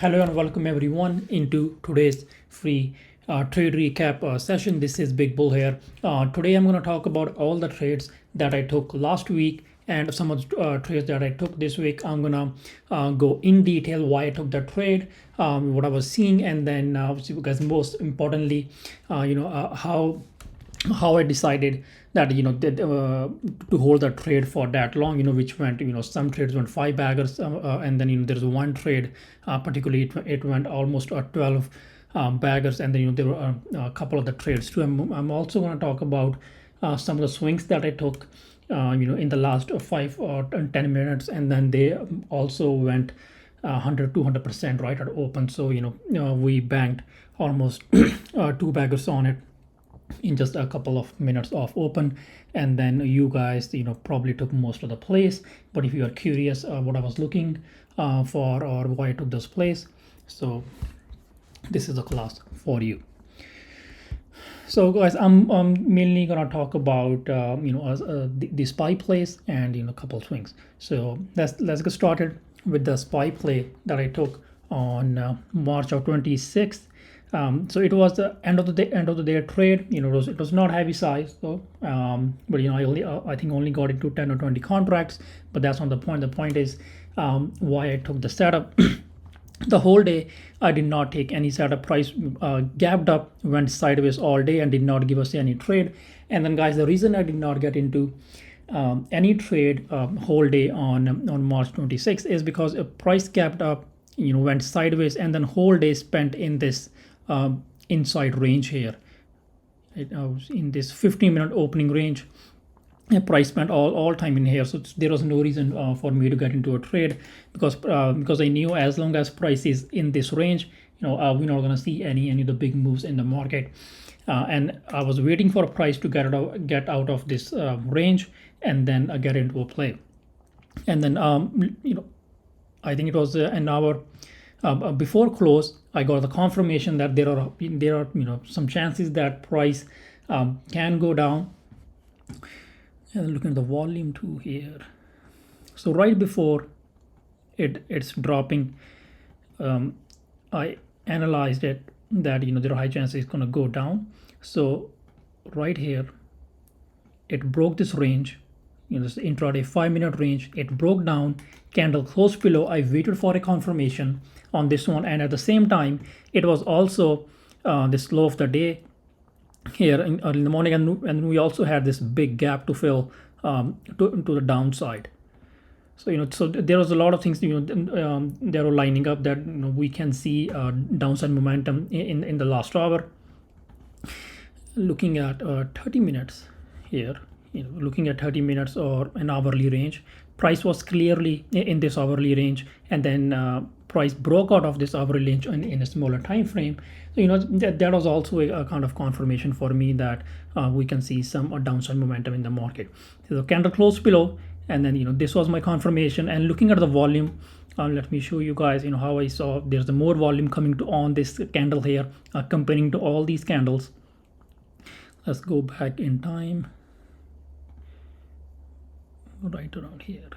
Hello and welcome everyone into today's free trade recap session. This is Big Bull here. Today I'm going to talk about all the trades that I took last week and some of the trades that I took this week. I'm going to go in detail why I took that trade, what I was seeing, and then because most importantly, how I decided that to hold the trade for that long, which went, some trades went five baggers, and then there's one trade, particularly it went almost 12 baggers, and then there were a couple of the trades too. I'm also going to talk about some of the swings that I took, in the last 5 or 10 minutes, and then they also went 100 200% right at open. So we banked almost two baggers on it in just a couple of minutes off open, and then you guys probably took most of the plays. But if you are curious what I was looking for or why I took this place, so this is a class for you. So guys, I'm mainly gonna talk about the SPY plays and a couple swings. So let's get started with the SPY play that I took on March of 26th. So it was the end of the day trade. It was not heavy size, so but I think only got into 10 or 20 contracts. But that's not the point. The point is why I took the setup. The whole day I did not take any setup. Price gapped up, went sideways all day, and did not give us any trade. And then guys, the reason I did not get into any trade whole day on March 26th is because a price gapped up, went sideways, and then whole day spent in this inside range here. In this 15-minute opening range, price spent all time in here, so there was no reason for me to get into a trade, because I knew as long as price is in this range, we're not going to see any of the big moves in the market, and I was waiting for a price to get out of this range and then get into a play. And then I think it was an hour before close, I got the confirmation that there are some chances that price can go down. And looking at the volume too here, so right before it's dropping, I analyzed it that there are high chances it's going to go down. So right here it broke this range, this intraday 5-minute range. It broke down, candle closed below. I waited for a confirmation on this one, and at the same time it was also this low of the day here early in the morning, and we also had this big gap to fill to the downside. So so there was a lot of things they were lining up that we can see downside momentum in the last hour. Looking at 30 minutes here, looking at 30 minutes or an hourly range, price was clearly in this hourly range, and then price broke out of this hourly range in a smaller time frame. So that was also a kind of confirmation for me that we can see some downside momentum in the market. So the candle closed below, and then this was my confirmation. And looking at the volume, let me show you guys how I saw there's more volume coming to on this candle here comparing to all these candles. Let's go back in time right around here.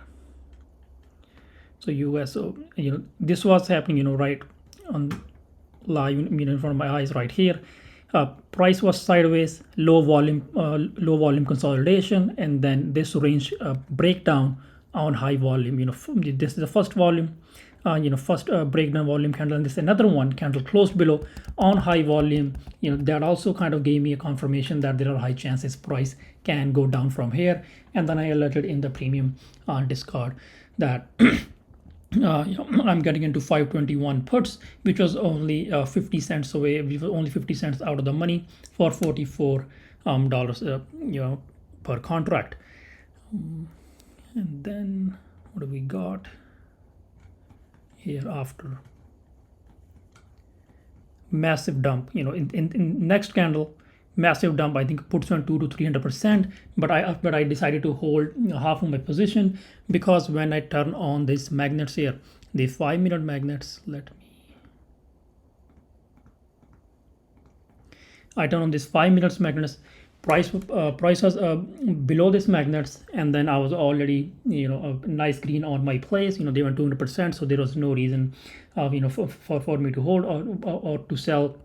So so this was happening right on live in front of my eyes right here. Price was sideways, low volume consolidation, and then this range breakdown on high volume. This is the first volume, first breakdown volume candle, and this is another one, candle closed below on high volume. That also kind of gave me a confirmation that there are high chances price can go down from here. And then I alerted in the premium Discord that I'm getting into 521 puts, which was only 50 cents away. We were only 50 cents out of the money for $44 per contract. And then what do we got here after? Massive dump. In next candle, massive dump. I think puts on 200 to 300%, but I decided to hold half of my position, because when I turn on these magnets here, the 5-minute magnets, I turn on these 5 minutes magnets, price was below this magnets, and then I was already a nice green on my place. They went 200%, so there was no reason for me to hold or to sell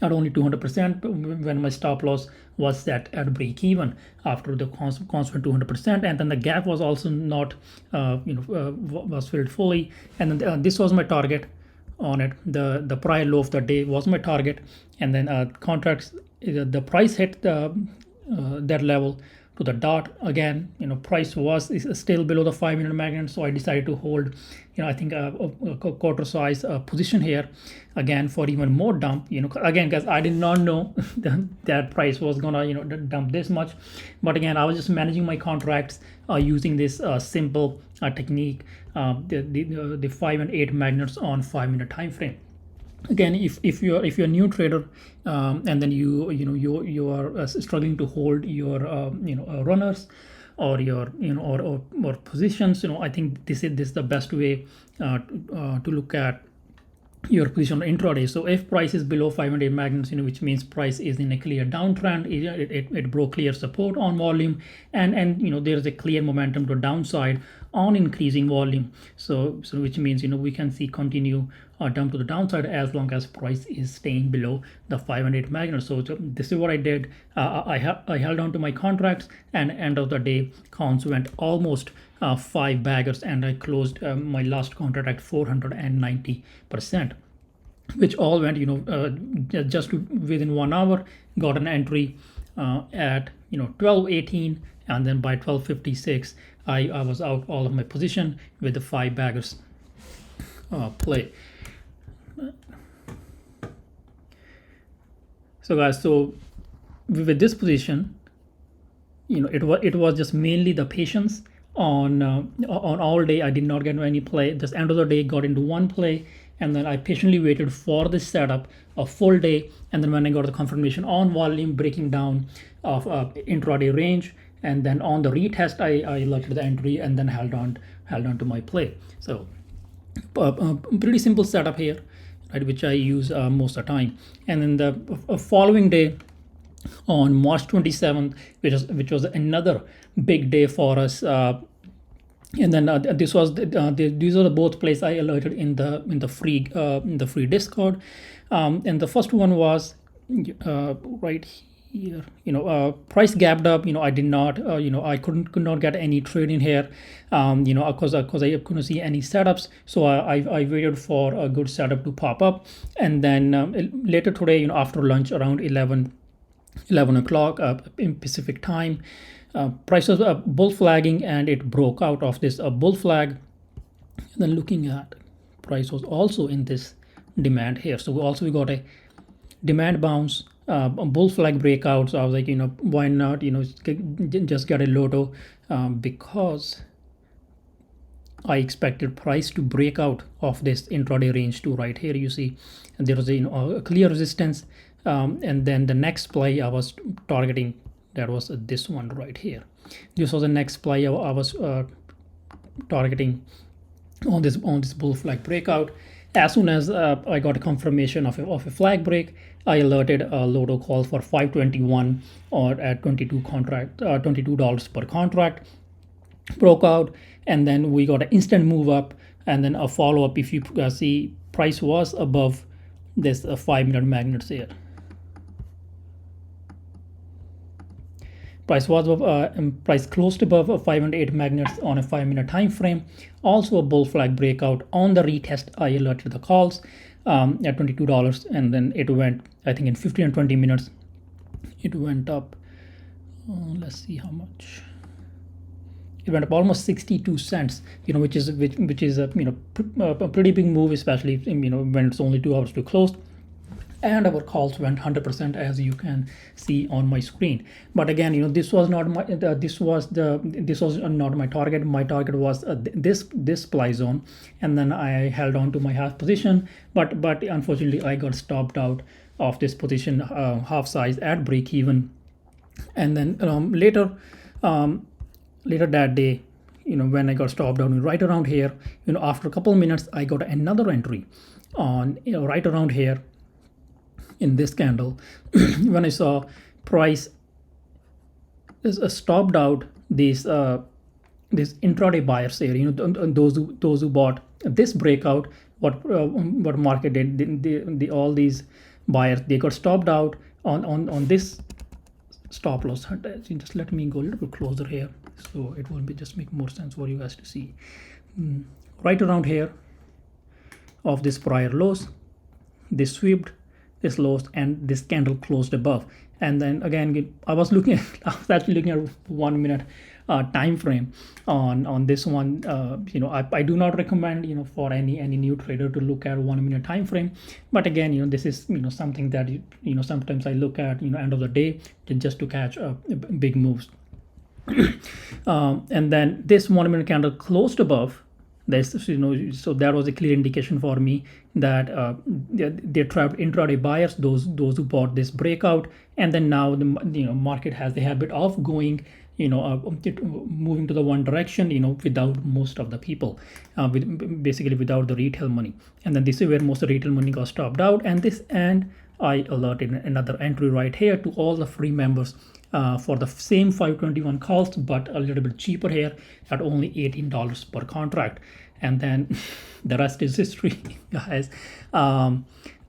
at only 200% when my stop loss was set at break even after the constant 200%, and then the gap was also not was filled fully, and then this was my target on it. The prior low of the day was my target, and then contracts, the price hit that level to the dot again. Price was is still below the 5-minute magnet, so I decided to hold I think a quarter size position here again for even more dump. Again, guys, I did not know that price was gonna dump this much, but again, I was just managing my contracts using this simple technique, the 5 and 8 magnets on 5-minute time frame. Again, if you're a new trader, and then you are struggling to hold your runners or your or positions, I think this is the best way to look at your position intraday. So if price is below 500 magnets, which means price is in a clear downtrend, it broke clear support on volume, and there's a clear momentum to downside on increasing volume. So which means we can see continue dump to the downside as long as price is staying below the 500 magnets. So this is what I did. I held on to my contracts, and end of the day cons went almost 5 baggers, and I closed my last contract at 490%, which all went just within 1 hour. Got an entry at 12:18, and then by 12:56 I was out all of my position with the 5 baggers play. So guys, so with this position, it was just mainly the patience on all day. I did not get any play. Just end of the day got into one play, and then I patiently waited for this setup a full day, and then when I got the confirmation on volume breaking down of intraday range, and then on the retest I elected the entry and then held on to my play. So pretty simple setup here, right, which I use most of the time. And then the following day, on March 27th, which was another big day for us, and then this was these are the both plays I alerted in the free Discord, and the first one was right here. Price gapped up. I did not I could not get any trade in here, because I couldn't see any setups, so I waited for a good setup to pop up, and then later today, after lunch around 11 o'clock in Pacific time, price was bull flagging, and it broke out of this bull flag. And then looking at price was also in this demand here, so we got a demand bounce, a bull flag breakout. So I was like, why not just get a lotto, because I expected price to break out of this intraday range to right here. You see, and there was a clear resistance, and then the next play I was targeting, that was this one right here. This was the next play I was targeting on this bull flag breakout. As soon as I got a confirmation of a flag break, I alerted a Lotto call for 521 or at $22 per contract. Broke out, and then we got an instant move up, and then a follow up. If you see, price was above this 5-minute magnets here. Price was price closed above a 508 magnets on a 5-minute time frame. Also a bull flag breakout. On the retest, I alerted the calls at $22, and then it went, I think in 15 and 20 minutes, it went up. Let's see how much. It went up almost 62 cents, which is a a pretty big move, especially when it's only 2 hours to close. And our calls went 100%, as you can see on my screen. But again, this was not my this was not my target. My target was this supply zone, and then I held on to my half position. But unfortunately, I got stopped out of this position half size at break even. And then later that day, when I got stopped out right around here, after a couple of minutes, I got another entry on right around here in this candle when I saw price stopped out these intraday buyers here. Those who bought this breakout. What market did? All these buyers, they got stopped out on this stop loss. Just let me go a little bit closer here, so it will be just make more sense for you guys to see. Right around here of this prior lows, they swept this lows and this candle closed above. And then again, I was actually looking at 1 minute time frame on this one. I do not recommend for any new trader to look at 1 minute time frame. But again, this is something that sometimes I look at end of the day just to catch big moves. And then this 1 minute candle closed above this, so that was a clear indication for me that they trapped intraday buyers, those who bought this breakout. And then now the market has the habit of going moving to the one direction without most of the people, basically without the retail money. And then this is where most of the retail money got stopped out. And I alerted another entry right here to all the free members for the same 521 calls, but a little bit cheaper here at only $18 per contract. And then the rest is history, guys.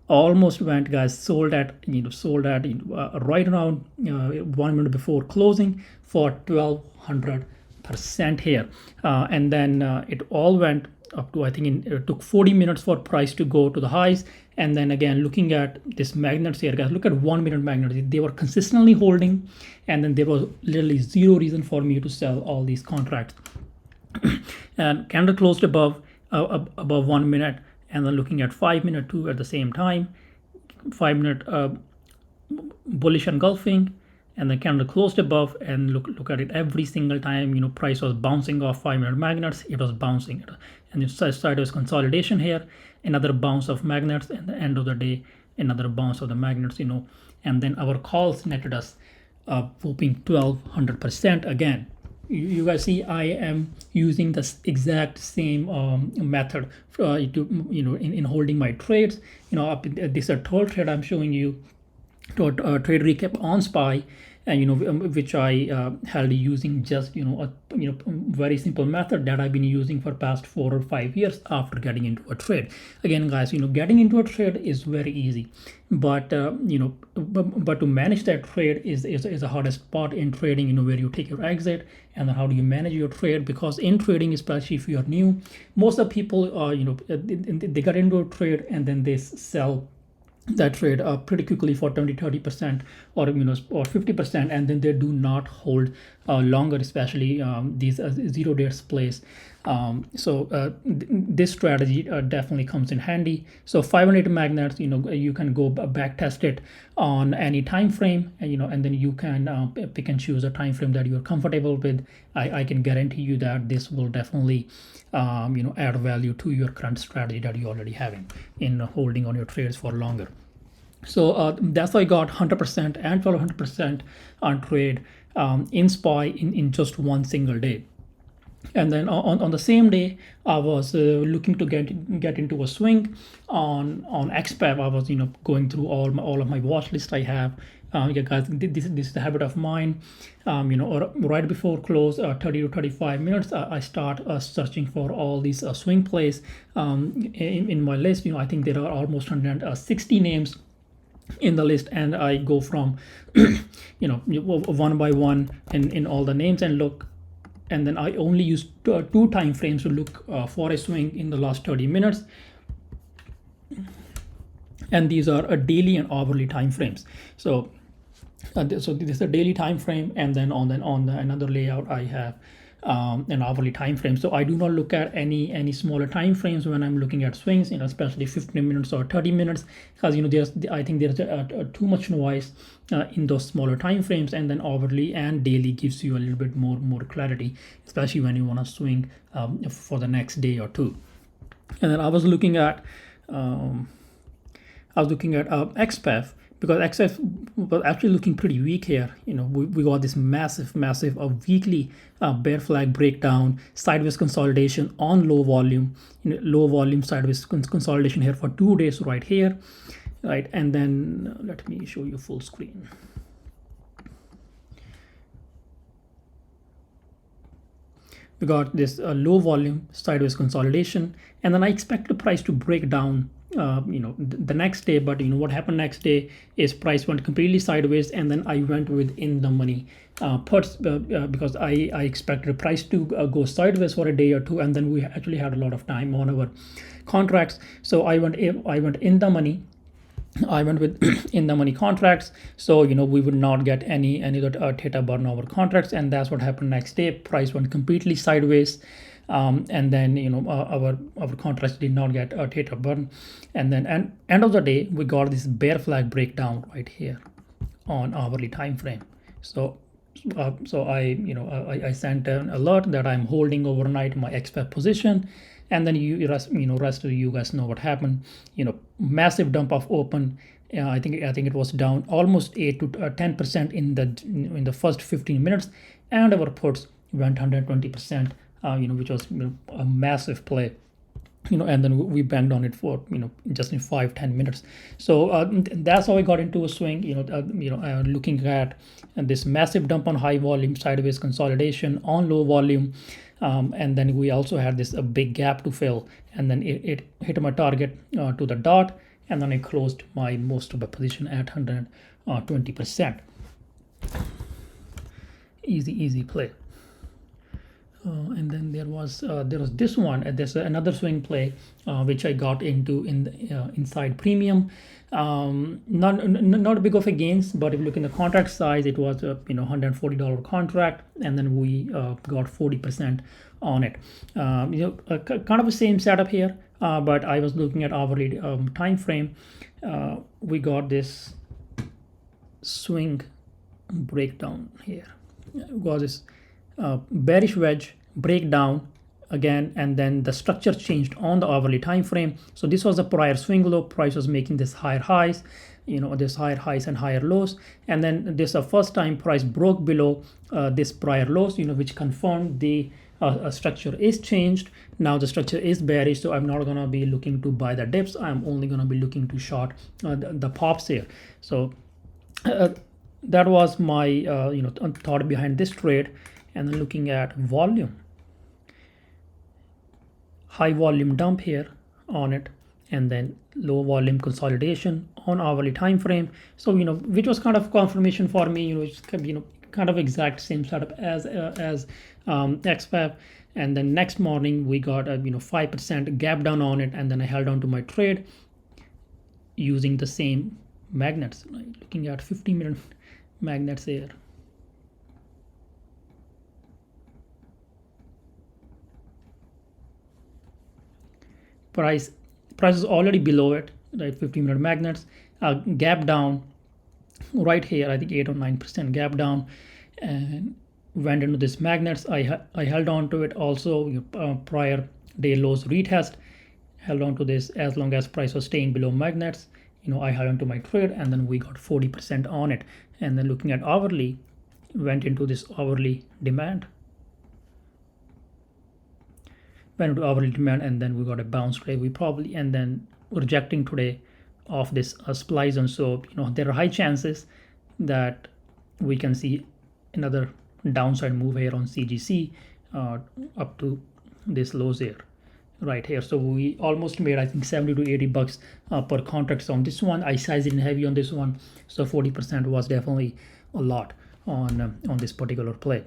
Almost went, guys, sold at right around 1 minute before closing for 1200% here. And then it all went up to, I think it took 40 minutes for price to go to the highs. And then again, looking at this magnets here, guys, look at 1 minute magnets. They were consistently holding, and then there was literally zero reason for me to sell all these contracts. And candle closed above 1 minute, and then looking at 5 minute too at the same time. 5 minute bullish engulfing, and the candle closed above, and look at it every single time. Price was bouncing off 5 minute magnets. It was bouncing, and the sideways consolidation here, another bounce of magnets, and the end of the day another bounce of the magnets. And then our calls netted us whooping 1200% again. You guys see, I am using the exact same method in holding my trades. This is a total trade I'm showing you, to trade recap on SPY, and which I held using just a very simple method that I've been using for past 4 or 5 years after getting into a trade. Again, guys, getting into a trade is very easy, but but to manage that trade is the hardest part in trading. Where you take your exit, and then how do you manage your trade? Because in trading, especially if you are new, most of the people they got into a trade and then they sell that trade pretty quickly for 20-30% or 50%, and then they do not hold longer, especially these 0 days plays. So this strategy definitely comes in handy. So 518 magnets, you can go back test it on any time frame, and then you can pick and choose a time frame that you're comfortable with. I can guarantee you that this will definitely add value to your current strategy that you're already having in holding on your trades for longer. So that's why I got 100% and 1200% on trade in SPY in just one single day. And then on the same day, I was looking to get into a swing on XPEV. I was going through all of my watch list I have. Yeah, guys, this is the habit of mine. Or right before close, 30 to 35 minutes, I start searching for all these swing plays in my list. I think there are almost 160 names in the list, and I go from one by one in all the names and look. And then I only use 2 time frames to look for a swing in the last 30 minutes. And these are a daily and hourly time frames. So this is a daily time frame, and then on another layout I have an hourly time frame. So I do not look at any smaller time frames when I'm looking at swings, especially 15 minutes or 30 minutes, because I think there's too much noise in those smaller time frames. And then hourly and daily gives you a little bit more clarity, especially when you want to swing for the next day or two. And then I was looking at XPEV, because XF was actually looking pretty weak here. We got this massive weekly bear flag breakdown, sideways consolidation on low volume, sideways consolidation here for 2 days right here, right? And then let me show you full screen. we got this low volume sideways consolidation, and then I expect the price to break down the next day. But what happened next day is price went completely sideways, and then I went with in the money puts because I expected the price to go sideways for a day or two, and then we actually had a lot of time on our contracts. So I went in the money. I went with in the money contracts, so we would not get any theta burn over contracts, and that's what happened next day. Price went completely sideways, and then our contracts did not get a theta burn, and then end of the day we got this bear flag breakdown right here on hourly time frame. So I sent an alert that I'm holding overnight my XPEP position, and then rest of you guys know what happened. Massive dump of open. I think it was down almost 8 to 10% in the first 15 minutes, and our puts went 120%. Which was a massive play. And then we banged on it for just in 5-10 minutes. So that's how I got into a swing. Looking at this massive dump on high volume, sideways consolidation on low volume, and then we also had this a big gap to fill, and then it hit my target to the dot, and then I closed my most of my position at 120%. Easy play. And then there was this one. There's another swing play which I got into in the inside premium. Not big of a gains, but if you look in the contract size, it was a $140 contract, and then we got 40% on it. Kind of the same setup here, but I was looking at hourly time frame. We got this swing breakdown here. We got this bearish wedge breakdown again, and then the structure changed on the hourly time frame. So this was the prior swing low. Price was making this higher highs, this higher highs and higher lows, and then this is the first time price broke below this prior lows, which confirmed the structure is changed. Now the structure is bearish, so I'm not gonna be looking to buy the dips. I'm only gonna be looking to short the pops here. So that was my thought behind this trade. And then looking at volume, high volume dump here on it, and then low volume consolidation on hourly time frame. So which was kind of confirmation for me. It's kind of exact same setup as XPEP. And then next morning we got a 5% gap down on it, and then I held on to my trade using the same magnets. Looking at 15-minute magnets here. Price is already below it, right? 15-minute magnets, gap down right here. I think 8 or 9% gap down, and went into this magnets. I held on to it also. Prior day lows retest, held on to this as long as price was staying below magnets. I held on to my trade, and then we got 40% on it. And then looking at hourly, went into this hourly demand. Went into hourly demand, and then we got a bounce today. And then rejecting today of this supply zone. So there are high chances that we can see another downside move here on CGC up to this lows here, right here. So we almost made, I think, 70 to 80 bucks per contract on this one. I sized in heavy on this one, so 40% was definitely a lot on this particular play.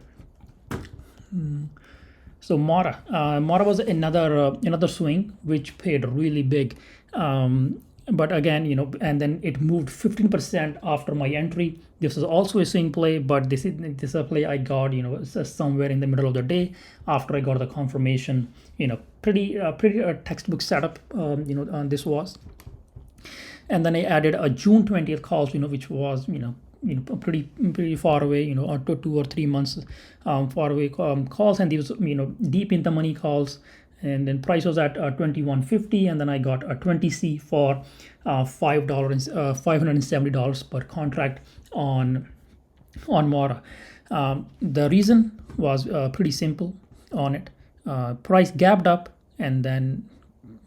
So Mora was another swing which paid really big, but again, and then it moved 15% after my entry. This is also a swing play, but this is a play I got somewhere in the middle of the day after I got the confirmation. Pretty textbook setup. This was, and then I added a June 20th calls, which was pretty far away, or 2 or 3 months far away calls, and these deep in the money calls. And then price was at 21.50, and then I got a 20C for $570 per contract on Mora. The reason was pretty simple on it. Price gapped up and then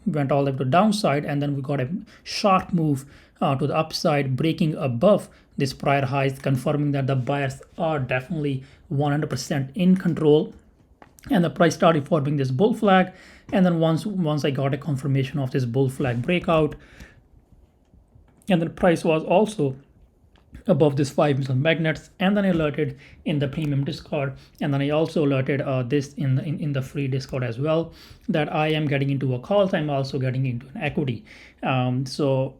went all the way to the downside, and then we got a sharp move to the upside, breaking above this prior highs, confirming that the buyers are definitely 100% in control. and the price started forming this bull flag. And then once I got a confirmation of this bull flag breakout, and the price was also above this 5 million magnets, and then I alerted in the premium Discord, and then I also alerted this in the free Discord as well, that I am getting into a calls. I'm also getting into an equity. So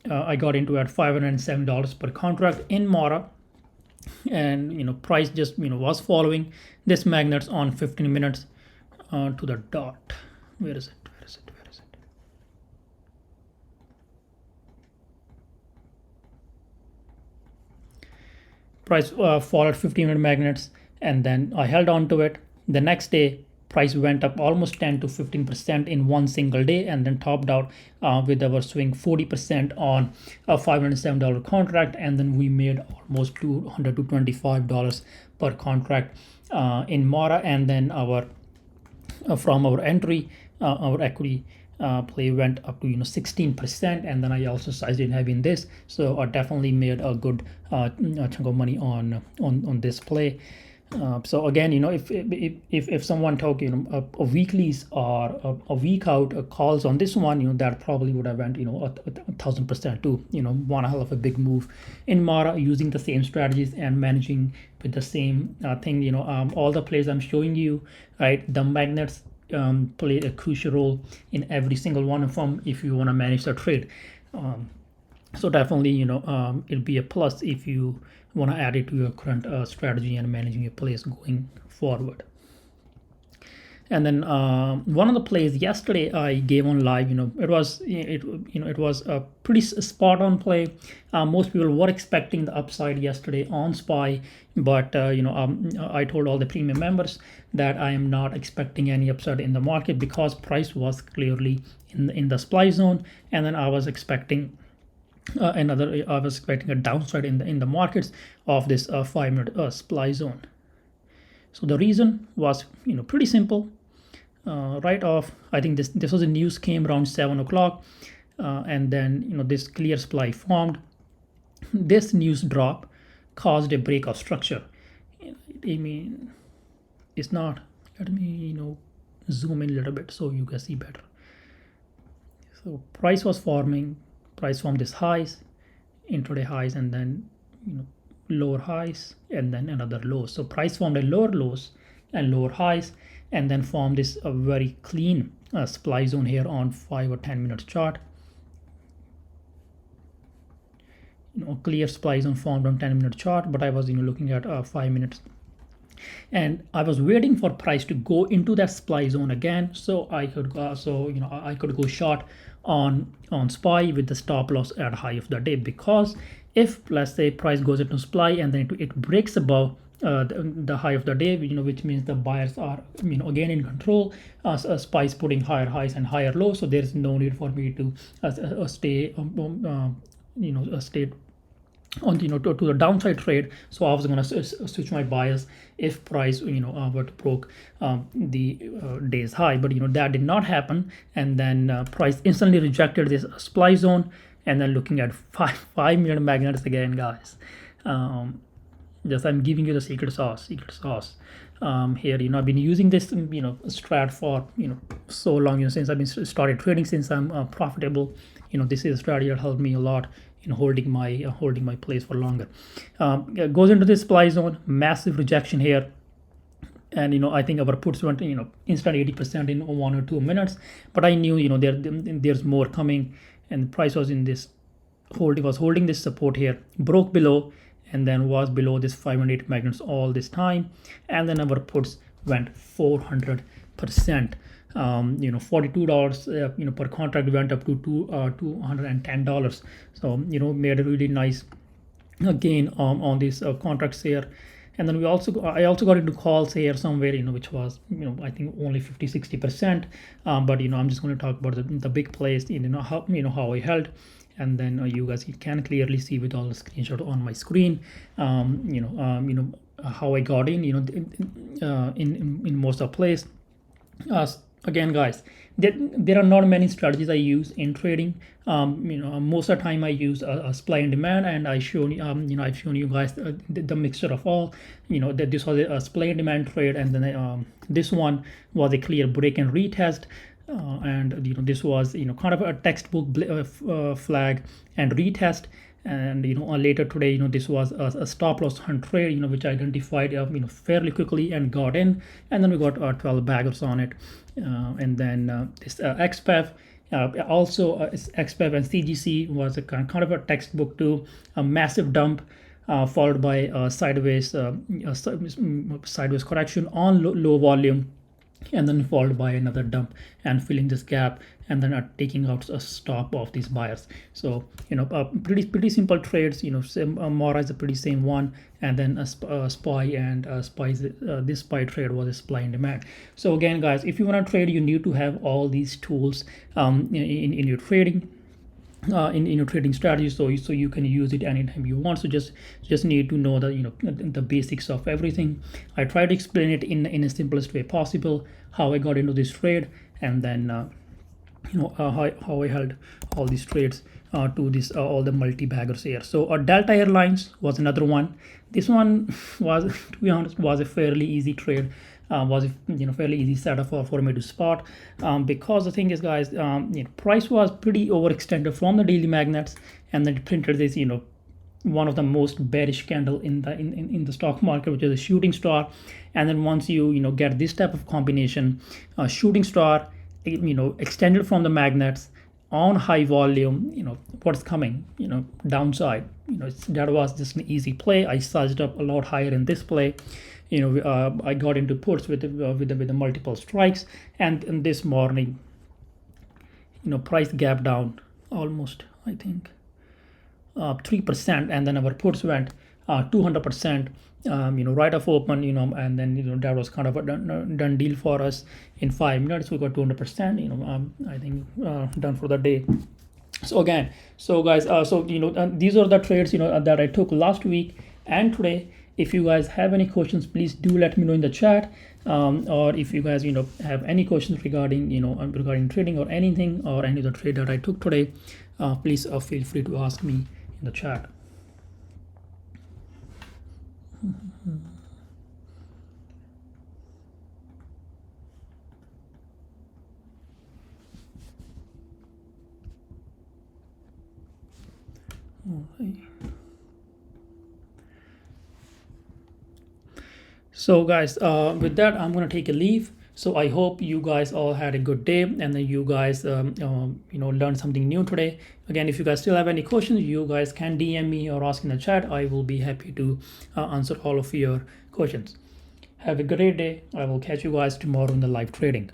I got into at $507 per contract in Mara, and price just was following this magnets on 15 minutes to the dot. Where is it? Price followed 15-minute magnets, and then I held on to it. The next day, price went up almost 10 to 15% in one single day, and then topped out with our swing 40% on a $507 contract, and then we made almost $200 to $25 per contract in Mara. And then our from our entry, our equity play went up to 16%, and then I also sized in heavy in this, so I definitely made a good chunk of money on this play. So again, if someone took a weeklies or a week out calls on this one, that probably would have went 1,000% to one hell of a big move in Mara, using the same strategies and managing with the same thing. All the plays I'm showing you, right? The magnets play a crucial role in every single one of them if you want to manage the trade. So definitely, it'll be a plus if you want to add it to your current strategy and managing your plays going forward. And then one of the plays yesterday I gave on live, it was a pretty spot on play. Most people were expecting the upside yesterday on SPY, but I told all the premium members that I am not expecting any upside in the market because price was clearly in the SPY zone, and then I was expecting I was expecting a downside in the markets of this 5-minute SPY zone. So the reason was pretty simple. Right off, I think this was the news came around 7 o'clock, and then this clear SPY formed. This news drop caused a break of structure. I mean, it's not. Let me zoom in a little bit so you can see better. So price was forming. Price formed this highs, intraday highs, and then lower highs, and then another low. So price formed a lower lows and lower highs, and then formed this very clean SPY zone here on 5 or 10 minutes chart. Clear SPY zone formed on 10-minute chart, but I was looking at 5 minutes, and I was waiting for price to go into that SPY zone again, so I could I could go short on SPY with the stop loss at high of the day. Because if, let's say, price goes into SPY and then it breaks above the high of the day, which means the buyers are again in control. SPY is putting higher highs and higher lows, so there's no need for me to stay stay on to the downside trade. So I was going to switch my bias if price were to broke the day's high, but that did not happen, and then price instantly rejected this SPY zone. And then looking at 5-minute magnets again, guys. Just I'm giving you the secret sauce. Here, I've been using this strat for so long, since I've been started trading, since I'm profitable. This is a strategy that helped me a lot in holding my place for longer. Goes into this SPY zone, massive rejection here, and I think our puts went instant 80% in 1 or 2 minutes. But I knew there's more coming, and the price was in this holding this support here, broke below, and then was below this 5 and 8 magnets all this time, and then our puts went 400%. $42 per contract went up to $210. So made a really nice gain on these contracts here. And then I also got into calls here somewhere, which was I think only 50-60%. But I'm just going to talk about the big plays, how I held. And then you guys can clearly see with all the screenshot on my screen, how I got in most of the plays. Again, guys, there are not many strategies I use in trading. Most of the time I use a supply and demand, and I've shown you guys the mixture of all. That this was a supply and demand trade, and then this one was a clear break and retest. And this was kind of a textbook flag and retest. And later today, this was a stop loss hunt trade, which I identified fairly quickly and got in. And then we got 12 baggers on it. And then this XPEF, also XPEF and CGC was a kind of a textbook too. A massive dump followed by sideways correction on low volume, and then followed by another dump and filling this gap, and then taking out a stop of these buyers. So pretty simple trades. Mora is a pretty same one, and then a SPY, and this SPY trade was a supply and demand. So again, guys, if you want to trade, you need to have all these tools in your trading, in your trading strategy, so you can use it anytime you want. So just need to know the basics of everything. I try to explain it in the simplest way possible, how I got into this trade, and then how I held all these trades to this all the multi-baggers here. So Delta Airlines was another one. This one was, to be honest, was a fairly easy trade. Was a fairly easy setup for me to spot, because the thing is, guys, price was pretty overextended from the daily magnets, and then it printed this one of the most bearish candle in the stock market, which is a shooting star. And then once you get this type of combination, shooting star, extended from the magnets on high volume, what's coming, downside. That was just an easy play. I sized up a lot higher in this play. I got into puts with the multiple strikes, and in this morning, price gap down almost, I think, 3%, and then our puts went 200%. Right off open, and then that was kind of a done deal for us. In 5 minutes, we got 200%. I think done for the day. So again, so guys, these are the trades that I took last week and today. If you guys have any questions, please do let me know in the chat. Or if you guys have any questions regarding regarding trading or anything, or any of the trade that I took today, please feel free to ask me in the chat. Okay. So guys, with that, I'm gonna take a leave. So I hope you guys all had a good day, and then you guys learned something new today. Again, if you guys still have any questions, you guys can DM me or ask in the chat. I will be happy to answer all of your questions. Have a great day. I will catch you guys tomorrow in the live trading.